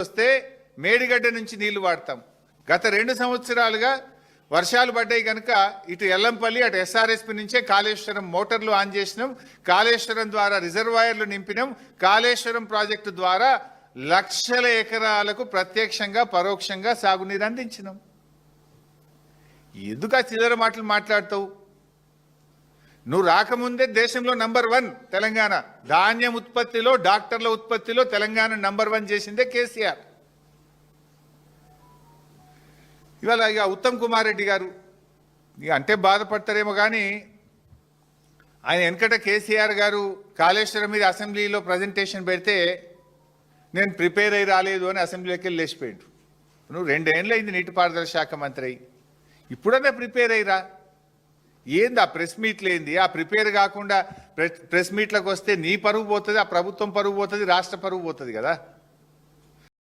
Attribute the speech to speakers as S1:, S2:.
S1: వస్తే మేడిగడ్డ నుంచి నీళ్లు వాడతాం. గత 2 సంవత్సరాలుగా వర్షాలు పడ్డాయి కనుక ఇటు ఎల్లంపల్లి అటు ఎస్ఆర్ఎస్పి నుంచే కాళేశ్వరం మోటార్లు ఆన్ చేసినాం. కాళేశ్వరం ద్వారా రిజర్వాయర్లు నింపినాం. కాళేశ్వరం ప్రాజెక్టు ద్వారా లక్షల ఎకరాలకు ప్రత్యక్షంగా పరోక్షంగా సాగునీరు అందించినాం. ఎందుకు ఆ చిల్లర మాటలు మాట్లాడతావు? నువ్వు రాకముందే దేశంలో నంబర్ 1 తెలంగాణ. ధాన్యం ఉత్పత్తిలో, డాక్టర్ల ఉత్పత్తిలో తెలంగాణ నంబర్ 1 చేసిందే కేసీఆర్. ఇవాళ ఇక ఉత్తమ్ కుమార్ రెడ్డి గారు ఇక అంటే బాధపడతారేమో కానీ ఆయన వెనకట కేసీఆర్ గారు కాళేశ్వరం మీద అసెంబ్లీలో ప్రజెంటేషన్ పెడితే నేను ప్రిపేర్ అయ్యి రాలేదు అని అసెంబ్లీకి వెళ్ళి లేచిపోయాడు. నువ్వు 2 ఏళ్ళు అయింది నీటిపారుదల శాఖ మంత్రి అయ్యి, ఇప్పుడన్నా ప్రిపేర్ అయ్యిరా. ఏంది ఆ ప్రెస్ మీట్లు ఏంది? ఆ ప్రిపేర్ కాకుండా ప్రెస్ మీట్లకు వస్తే నీ పరువు పోతుంది, ఆ ప్రభుత్వం పరువు పోతుంది, రాష్ట్ర పరువు పోతుంది కదా.